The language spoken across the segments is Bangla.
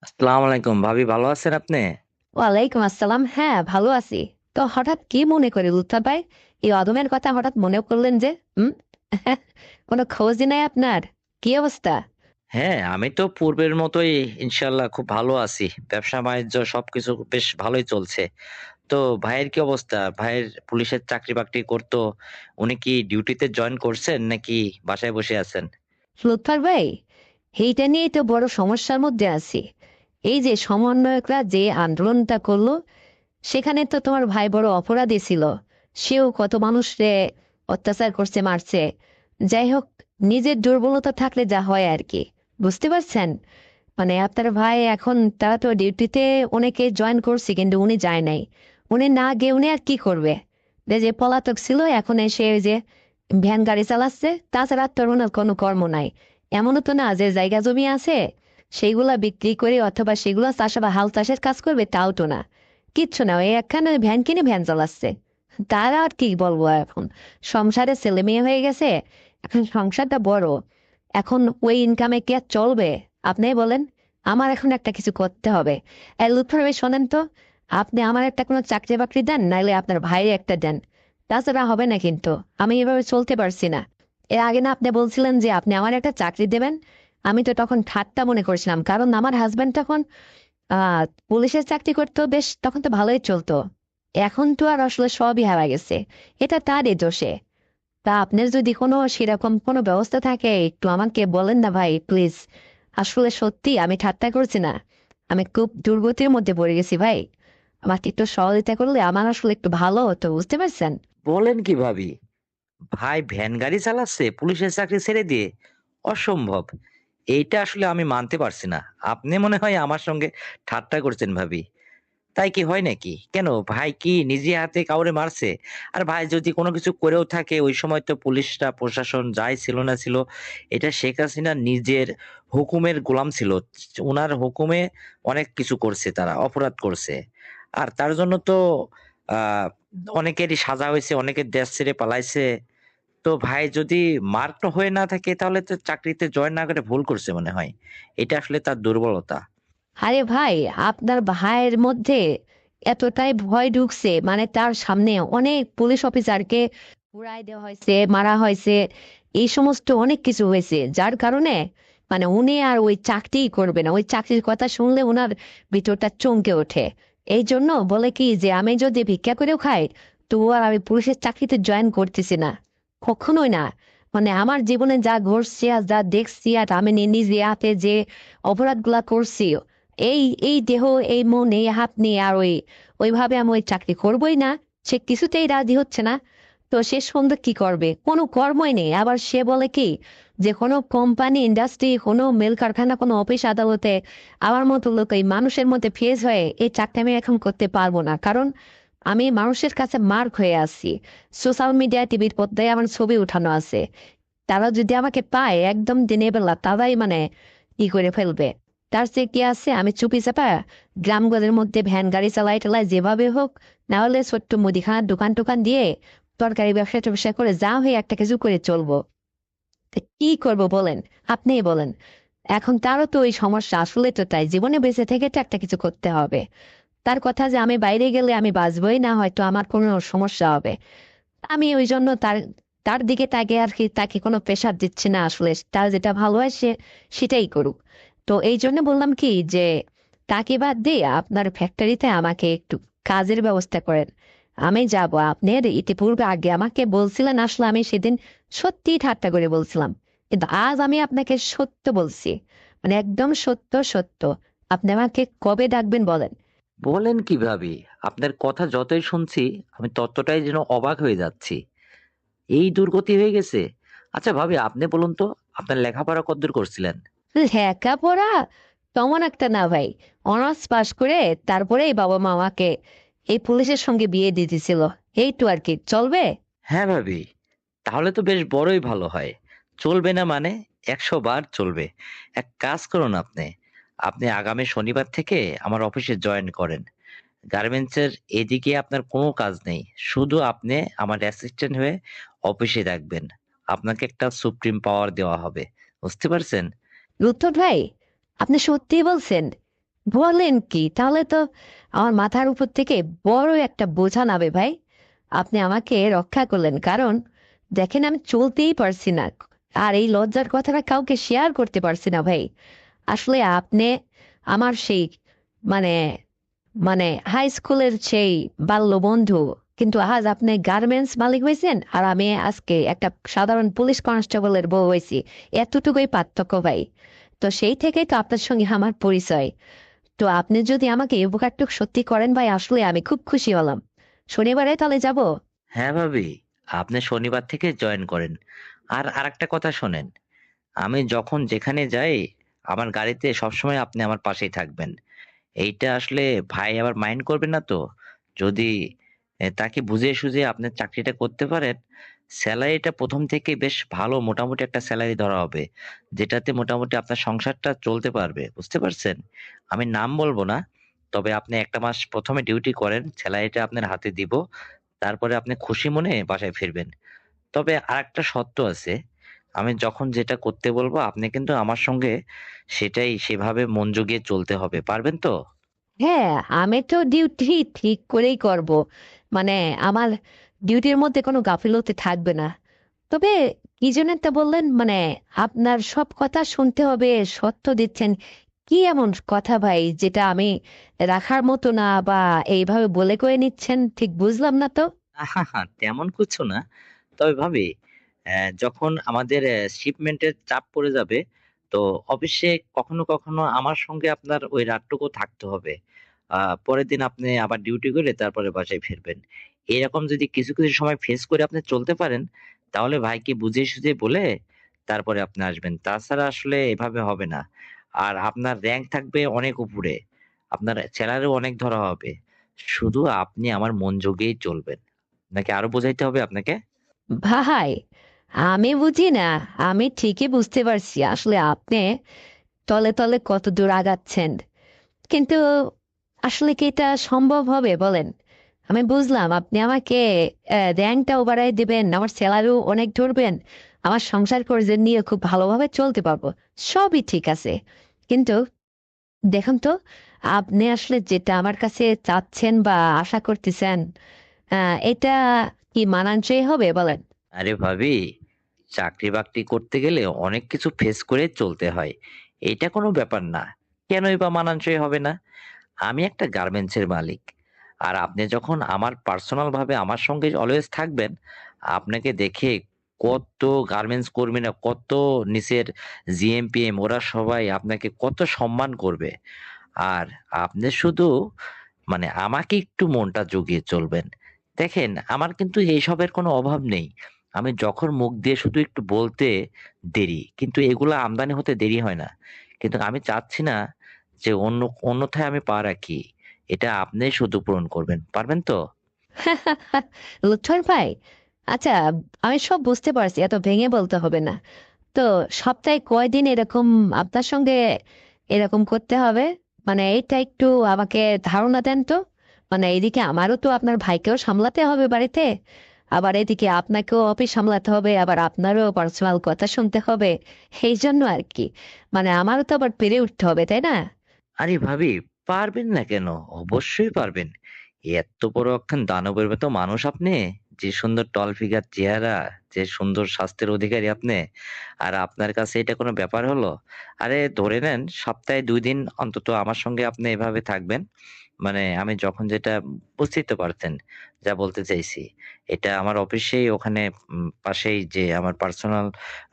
আসসালামু আলাইকুম ভাবি, ভালো আছেন আপনি? ওয়ালাইকুম আসসালাম। হ্যাঁ, ভালো আছি। তো হঠাৎ কি মনে করে লুৎফা ভাই? এই অদমের কথা হঠাৎ মনে করলেন যে? হুম। কোনো খোঁজই নাই আপনার? কি অবস্থা? হ্যাঁ, আমি তো পূর্বের মতোই ইনশাল্লাহ খুব ভালো আছি। ব্যবসা বাণিজ্য সবকিছু বেশ ভালোই চলছে। তো ভাইয়ের কি অবস্থা? ভাইয়ের পুলিশের চাকরি বাকরি করতো, উনি কি ডিউটিতে জয়েন করছেন নাকি বাসায় বসে আছেন? লুৎফার ভাই, এইটা নিয়েই তো বড় সমস্যার মধ্যে আছি। এই যে সমন্বয়করা যে আন্দোলনটা করলো, সেখানে তো তোমার ভাই বড় অপরাধী ছিল। সেও কত মানুষরে অত্যাচার করছে, মারছে। যাই হোক, নিজের দুর্বলতা থাকলে যা হয় আর কি। বুঝতে পারছেন? মানে আপনার ভাই এখন, তারা তো ডিউটিতে অনেকে জয়েন করছে কিন্তু উনি যায় নাই। উনি না গিয়ে উনি আর কি করবে? যে পলাতক ছিল, এখন এসে ওই যে ভ্যান গাড়ি চালাচ্ছে। তাছাড়া আর তোর ওনার কোনো কর্ম নাই। এমনও তো না যে জায়গা জমি আছে সেইগুলা বিক্রি করে অথবা সেগুলো চাষা বা হাল চাষের কাজ করবে, তাও তো না। কিচ্ছু না, ওই একখানে ভ্যান কিনে ভ্যান চালাচ্ছে। তারা আর কি বলবো এখন? সংসারে ছেলে মেয়ে হয়ে গেছে, এখন সংসারটা বড়। এখন ওই ইনকামে কি আর চলবে? আপনি বলেন। আমার এখন একটা কিছু করতে হবে। এই লুৎফর ভাই, শোনেন তো। আপনি আমার একটা কোনো চাকরি বাকরি দেন, নাইলে আপনার ভাইয়ের একটা দেন। তাছাড়া হবে না কিন্তু। আমি এভাবে চলতে পারছি না। এর আগে না আপনি বলছিলেন যে আপনি আমার একটা চাকরি দেবেন? আমি তো তখন ঠাট্টা মনে করছিলাম, কারণ আমার হাজবেন্ড তখন পুলিশের চাকরি করতো, বেশ তখন তো ভালোই চলতো। এখন তো আর আসলে সবই হারা গেছে। এটা তারই দোষে। তা আপনার যদি কোনো সেরকম কোনো ব্যবস্থা থাকে, একটু আমাকে বলেন না ভাই, প্লিজ। আসলে সত্যি আমি ঠাট্টা করছি না। আমি খুব দুর্গতির মধ্যে পড়ে গেছি ভাই। আমাকে একটু সহযোগিতা করলে আমার আসলে একটু ভালো হতো, বুঝতে পারছেন? বলেন কি ভাবি? ভাই ভ্যান গাড়ি চালাচ্ছে পুলিশের চাকরি ছেড়ে দিয়ে? অসম্ভব। এইটা আসলে আমি মানতে পারছি না। আপনি মনে হয় আমার সঙ্গে ঠাট্টা করছেন ভাবি। তাই কি হয় নাকি? কেন ভাই কি নিজে হাতে কাউরে মারছে? আর ভাই যদি কোনো কিছু করেও থাকে, ওই সময় তো পুলিশরা প্রশাসন যাই ছিল না ছিল, এটা শেখ হাসিনা নিজের হুকুমের গোলাম ছিল। উনার হুকুমে অনেক কিছু করছে, তারা অপরাধ করছে। আর তার জন্য তো আহ অনেকেরই সাজা হয়েছে, অনেকের দেশ ছেড়ে পালাইছে। তো ভাই যদি মার্ক হয়ে না থাকে তাহলে তো চাকরিতে জয়েন না করে ভুল করছে মনে হয়। এটা আসলে তার দুর্বলতা। আরে ভাই, আপনার ভাইয়ের মধ্যে এতটাই ভয় ঢুকছে, মানে তার সামনে অনেক পুলিশ অফিসারকে পুরাই দেওয়া হয়েছে, মারা হয়েছে। এই সমস্ত অনেক কিছু হয়েছে, যার কারণে মানে উনি আর ওই চাকরিই করবে না। ওই চাকরির কথা শুনলে ওনার ভিতরটা চমকে ওঠে। এই জন্য বলে কি যে আমি যদি ভিক্ষা করেও খাই, তো আর আমি পুলিশের চাকরিতে জয়েন করতেছি না। কখনোই না। মানে আমার জীবনে যা ঘটছে আর যা দেখছি, আর আমি নিজে হাতে যে অপরাধগুলা করছি, এই এই দেহ, এই মন, এই হাত নিয়ে আর ওইভাবে আমি ওই চাকরি করবই না। সে কিছুতেই রাজি হচ্ছে না। তো শেষ পর্যন্ত কি করবে? কোনো কর্মই নেই। আবার সে বলে কি যে কোনো কোম্পানি, ইন্ডাস্ট্রি, কোনো মেল কারখানা, কোনো অফিস আদালতে আমার মতো লোক এই মানুষের মধ্যে ফেস হয়ে এই চাকরি আমি এখন করতে পারবো না, কারণ আমি মানুষের কাছে মার্ক হয়ে আছি। সোশ্যাল মিডিয়া, টিভির পর্দায় আমার ছবি উঠানো আছে। তারা যদি আমাকে পায় একদম দিনের বেলা, তারাই মানে ই করে ফেলবে। তার চেয়ে কি আছে, আমি চুপি চাপা গ্রামগঞ্জের মধ্যে ভ্যান গাড়ি চালাই টালাই যেভাবে হোক, না হলে ছোট্ট মুদিখানার দোকান টোকান দিয়ে তরকারি ব্যবসা টবসা করে যা হয়ে একটা কিছু করে চলবো। তা কি করব বলেন? আপনিই বলেন। এখন তারও তো ওই সমস্যা, আসলে তো তাই, জীবনে বেঁচে থেকে তো একটা কিছু করতে হবে। তার কথা যে আমি বাইরে গেলে আমি বাঁচবই না, হয়তো আমার কোনো সমস্যা হবে। আমি ওই জন্য তার তার দিকে তাকে আর কি, তাকে কোনো প্রেশার দিচ্ছি না। আসলে তার যেটা ভালো হয় সে সেটাই করুক। তো এই জন্য বললাম কি যে তাকে বাদ দিয়ে আপনার ফ্যাক্টরিতে আমাকে একটু কাজের ব্যবস্থা করেন। আমি যাব। আপনার ইতিপূর্বে আগে আমাকে বলছিলেন, আসলে আমি সেদিন সত্যি ঠাট্টা করে বলছিলাম। কিন্তু আজ আমি আপনাকে সত্য বলছি, মানে একদম সত্য সত্য। আপনি আমাকে কবে ডাকবেন বলেন? বলেন কি ভাবি? আপনার কথা যতই শুনছি আমি ততটাই যেন অবাক হয়ে যাচ্ছি। এই দুর্গতি হয়ে গেছে? আচ্ছা ভাবি, আপনি বলুন তো, আপনার লেখাপড়া কতদূর করছিলেন? লেখাপড়া তেমন একটা না ভাই। অনার্স পাশ করে তারপরেই বাবা মা আমাকে এই পুলিশের সঙ্গে বিয়ে দিয়ে দিছিল। এই তো আর কি, চলবে। হ্যাঁ ভাবি, তাহলে তো বেশ বড়ই ভালো হয়। চলবে না মানে? 100 বার চলবে। এক কাজ করুন আপনি। আপনি আগামী শনিবার থেকে আমার অফিসে জয়েন করেন। গার্মেন্টসের এদিকে আপনার কোনো কাজ নেই। শুধু আপনি আমার অ্যাসিস্ট্যান্ট হয়ে অফিসে থাকবেন। আপনাকে একটা সুপ্রিম পাওয়ার দেওয়া হবে। বুঝতে পারছেন? রুদ্ধ ভাই, আপনি সত্যিই বলছেন? বলেন কি? তাহলে তো আমার মাথার উপর থেকে বড় একটা বোঝা নাবে ভাই। আপনি আমাকে রক্ষা করলেন, কারণ দেখেন আমি চলতেই পারছি না, আর এই লজ্জার কথাটা কাউকে শেয়ার করতে পারছি না ভাই। আসলে আপনি আমার সেই মানে মানে হাই স্কুলের সেই বাল্য বন্ধু, কিন্তু আজ আপনি গার্মেন্টস মালিক হয়েছেন আর আমি আজকে একটা সাধারণ পুলিশ কনস্টেবলের বউ হয়েছি। এতটুকুই পার্থক্য ভাই। তো সেই থেকেই তো আপনার সঙ্গে আমার পরিচয়। তো আপনি যদি আমাকে এই উপকারটুকু সত্যি করেন ভাই, আসলে আমি খুব খুশি হলাম। শনিবারে তাহলে যাব। হ্যাঁ ভাবি, আপনি শনিবার থেকে জয়েন করেন। আর আরেকটা কথা শোনেন, আমি যখন যেখানে যাই আমার গাড়িতে সবসময় আপনি আমার পাশেই থাকবেন। এইটা আসলে ভাই আবার মাইন্ড করবে না তো? যদি তাকে বুঝিয়ে সুঝিয়ে আপনার চাকরিটা করতে পারেন, সেলারিটা ১ম থেকেই বেশ ভালো মোটামুটি একটা সেলারি ধরা হবে। যেটাতে মোটামুটি আপনার সংসারটা চলতে পারবে। বুঝতে পারছেন? আমি নাম বলব না। তবে আপনি ১ টা মাস ১ম এ ডিউটি করেন, সেলারিটা আপনার হাতে দিব। তারপরে আপনি খুশি মনে বাসায় ফিরবেন। তবে আরেকটা শর্ত আছে। আমি যখন যেটা করতে বলব আপনি কিন্তু আমার সঙ্গে সেটাই সেভাবে মন জুগিয়ে চলতে হবে। পারবেন তো? হ্যাঁ, আমি তো ডিউটি ঠিক করেই করব। মানে আমার ডিউটির মধ্যে কোনো গাফিলতি থাকবে না। তবে কি যেন একটা বললেন, মানে আপনার সব কথা শুনতে হবে, সত্য দিচ্ছেন। কি এমন কথা ভাই যেটা আমি রাখার মতো না, বা এইভাবে বলে কয়ে নিচ্ছেন, ঠিক বুঝলাম না তো। আহাহা! তেমন কিছু না। তবে ভাবি যখন আমাদের শিপমেন্টের চাপ পড়ে যাবে, তো অফিসে কখনো, কখনো আমার সঙ্গে আপনার ওই রাতটুকু থাকতে হবে। আ পরের দিন আপনি আবার ডিউটি করে তারপরে বাসায় ফিরবেন। এরকম যদি কিছু, কিছু সময় ফেস করে আপনি চলতে পারেন, তাহলে ভাইকে বুঝিয়ে সুঝিয়ে বলে তারপরে আপনি আসবেন। তাছাড়া আসলে এভাবে হবে না। আর আপনার র‍্যাংক থাকবে অনেক উপরে। আপনার সেলারিও অনেক ধরা হবে। শুধু আপনি আমার মন জুগিয়েই চলবেন। নাকি আরো বোঝাইতে হবে আপনাকে? ভাই, আমি বুঝি না, আমি ঠিকই বুঝতে পারছি আসলে আপনি তলে তলে কত দূর আগাচ্ছেন। কিন্তু আসলে কি এটা সম্ভব হবে বলেন? আমি বুঝলাম আপনি আমাকে র্যাঙ্কটাও বাড়াই দিবেন, আমার স্যালারিও অনেক ধরবেন, আমার সংসার খরচ নিয়ে খুব ভালোভাবে চলতে পারবো। সবই ঠিক আছে। কিন্তু দেখুন তো, আপনি আসলে যেটা আমার কাছে চাচ্ছেন বা আশা করতেছেন, এটা কি মানানসই হবে বলেন? আরে ভাবি, চাকরি-বাকরি করতে গেলে অনেক কিছু ফেস করে চলতে হয়। এইটা কোনো ব্যাপার না। কেনই বা মানানসই হবে না? আমি একটা গার্মেন্টসের মালিক। আর আপনি যখন আমার পার্সোনাল ভাবে আমার সঙ্গে অলওয়েজ থাকবেন, আপনাকে দেখে কত গার্মেন্টস কর্মীরা, কত নিচের জিএম-পিএম ওরা সবাই আপনাকে কত সম্মান করবে। আর আপনি শুধু মানে আমাকে একটু মনটা জুগিয়ে চলবেন। দেখেন আমার কিন্তু এইসবের কোনো অভাব নেই। আমি যখন মুখ দিয়ে শুধু একটু বলতে দেরি। কিন্তু এগুলা আমদানি হতে দেরি হয় না। কিন্তু আমি চাচ্ছি না যে অন্যথায় আমি পা রাখি। এটা আপনি শুধু পূরণ করবেন। পারবেন তো? লুৎফর ভাই, আচ্ছা, আমি সব বুঝতে পারছি, এত ভেঙে বলতে হবে না। তো সপ্তাহে কয়দিন এরকম আপনার সঙ্গে এরকম করতে হবে? মানে এইটা একটু আমাকে ধারণা দেন তো। মানে এইদিকে আমারও তো আপনার ভাইকেও সামলাতে হবে বাড়িতে, আবার এদিকে আপনাকেও অফিস সামলাতে হবে, আবার আপনারও পার্সোনাল কথা শুনতে হবে। এই জন্য আর কি, মানে আমারও তো আবার পেরে উঠতে হবে, তাই না? আরে ভাবি, পারবেন না কেন? অবশ্যই পারবেন। এত বড় একখান দানবের মতো মানুষ আপনি। যে সুন্দর টল ফিগার চেহারা, যে সুন্দর স্বাস্থ্যের অধিকারী আপনি। আর আপনার কাছে এটা কোনো ব্যাপার হলো? আরে ধরে নেন সপ্তাহে ২ দিন অন্তত আমার সঙ্গে আপনি এভাবে থাকবেন। মানে আমি যখন যেটা বুঝতেই তো পারছেন যা বলতে চাইছি। এটা আমার অফিসেই ওখানে পাশেই যে আমার পার্সোনাল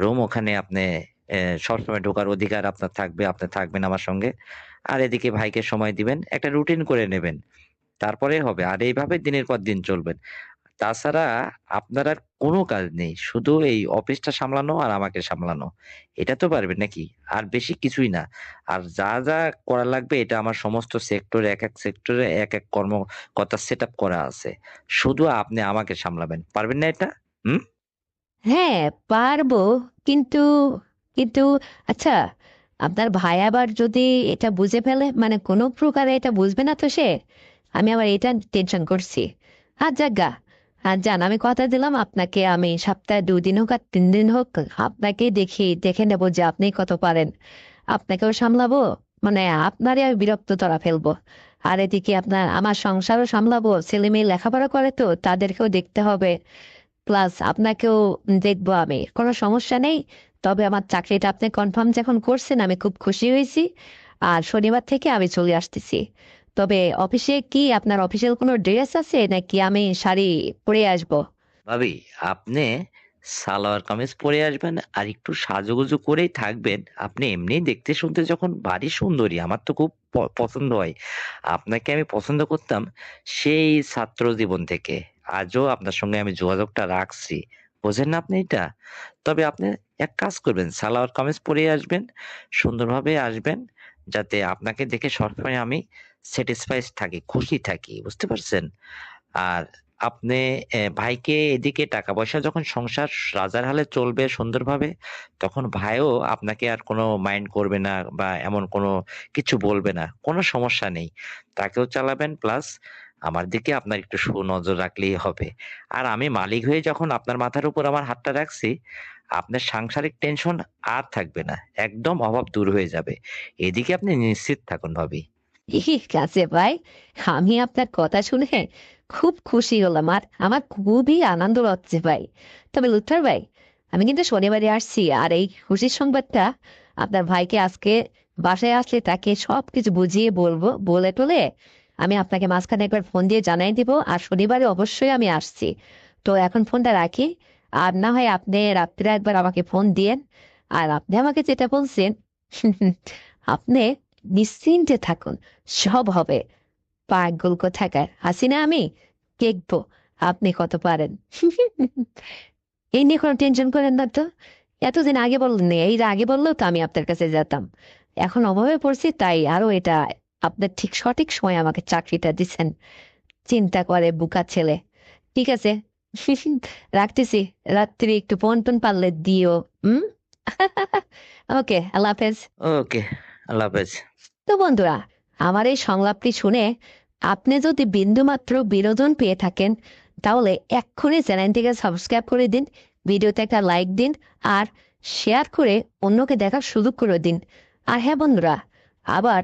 রুম ওখানে আপনি সবসময় ঢোকার অধিকার আপনার থাকবে। আপনি থাকবেন আমার সঙ্গে। আর এদিকে ভাইকে সময় দিবেন। একটা রুটিন করে নেবেন। তারপরে হবে। আর এইভাবে দিনের পর দিন চলবেন। তাছাড়া আপনার আর কোনো কাজ নেই। শুধু এই অফিসটা সামলানো আর আমাকে সামলানো। এটা তো পারবেন নাকি? আর বেশি কিছুই না। আর যা, যা করা লাগবে এটা আমার সমস্ত সেক্টরে একেক সেক্টরে একেক কর্মকর্তার সেটআপ করা আছে। শুধু আপনি আমাকে সামলাবেন। পারবেন না এটা? হুম? হ্যাঁ, পারবো। কিন্তু কিন্তু আচ্ছা, আপনার ভাই আবার যদি এটা বুঝে ফেলে, মানে কোনো প্রকারে এটা বুঝবে না তো সে? আমি আবার এটা টেনশন করছি। আর যাজ্ঞা, আর যান, আমি কথা দিলাম আপনাকে, আমি সপ্তাহে 2 দিন হোক আর 3 দিন হোক আপনাকে দেখে নেবো যে আপনি কত পারেন। আপনাকেও সামলাবো, মানে আপনারই আমি বিরক্ত তরা ফেলবো। আর এদিকে আমার সংসারও সামলাবো, ছেলে মেয়ে লেখাপড়া করে তো তাদেরকেও দেখতে হবে, প্লাস আপনাকেও দেখবো আমি, কোনো সমস্যা নেই। তবে আমার চাকরিটা আপনি কনফার্ম যখন করছেন আমি খুব খুশি হয়েছি। আর শনিবার থেকে আমি চলে আসতেছি। তবে অফিসে কি আপনার অফিসিয়াল কোনো ড্রেস আছে নাকি আমি শাড়ি পরে আসবো? ভাবি, আপনি সালোয়ার কামিজ পরে আসবেন আর একটু সাজুগুজু করেই থাকবেন। আপনি এমনিই দেখতে শুনতে যখন ভারী সুন্দরী, আমার তো খুব পছন্দ হয়। আপনাকে আমি পছন্দ করতাম সেই ছাত্র জীবন থেকে। আজও আপনার সঙ্গে আমি যোগাযোগটা রাখছি। বোঝেন না আপনি এটা? তবে আপনি এক কাজ করবেন, সালোয়ার কামিজ পরে আসবেন, সুন্দরভাবে আসবেন, যাতে আপনাকে দেখে সবসময় আমি স্যাটিসফাইড থাকি, খুশি থাকি। বুঝতে পারছেন? আর আপনি ভাইকে এদিকে টাকা-পয়সা যখন সংসার রাজার হালে চলবে সুন্দরভাবে, তখন ভাইও আপনাকে আর কোনো মাইন্ড করবে না বা এমন কোনো কিছু বলবে না। কোনো সমস্যা নেই। তাকেও চালাবেন, প্লাস আমার দিকে আপনার একটু সুনজর রাখলেই হবে। আর আমি মালিক হয়ে যখন আপনার মাথার উপর আমার হাতটা রাখছি, আপনার সাংসারিক টেনশন আর থাকবে না। একদম অভাব দূর হয়ে যাবে। এদিকে আপনি নিশ্চিত থাকুন ভাবি। ঠিক আছে ভাই, আমি আপনার কথা শুনে খুব খুশি হলাম, আর আমার খুবই আনন্দ হচ্ছে ভাই। তবে লুৎফর ভাই, আমি কিন্তু শনিবারে আসছি, আর এই খুশির সংবাদটা আপনার ভাইকে আজকে বাসায় আসলে তাকে সবকিছু বুঝিয়ে বলবো, বলে টলে আমি আপনাকে মাঝখানে একবার ফোন দিয়ে জানাই দিব। আর শনিবারে অবশ্যই আমি আসছি। তো এখন ফোনটা রাখি। আর না হয় আপনি রাত্রে একবার আমাকে ফোন দিয়েন। আর আপনি আমাকে যেটা বলছেন, আপনি নিশ্চিন্তে থাকুন, সব হবে। পাগল কোথাকার, হাসি না আমি, দেখবো আপনি কত পারেন। এই নিয়ে কোনো টেনশন করেন না তো। এতদিন আগে বললেন না, এই আগে বললেও তো আমি আপনার কাছে যেতাম। এখন অভাবে পড়ছি তাই আরো এটা, আপনার ঠিক সঠিক সময় আমাকে চাকরিটা দিচ্ছেন। চিন্তা করে বুকা ছেলে। ঠিক আছে, রাখতেছি। রাত্রি একটু ফোন টোন পারলে দিও। হুম। ওকে, আল্লাহ হাফেজ। ওকে, আল্লাহ হাফেজ। তো বন্ধুরা, আমার এই সংলাপটি শুনে আপনি যদি বিন্দুমাত্র বিনোদন পেয়ে থাকেন, তাহলে এক্ষুনি চ্যানেলটিকে সাবস্ক্রাইব করে দিন, ভিডিওতে একটা লাইক দিন, আর শেয়ার করে অন্যকে দেখার সুযোগ করে দিন। আর হ্যাঁ বন্ধুরা, আবার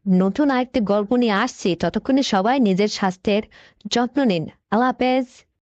নতুন আরেকটি গল্প নিয়ে আসছি, ততক্ষণে সবাই নিজের স্বাস্থ্যের যত্ন নিন। আল্লাহ হাফেজ।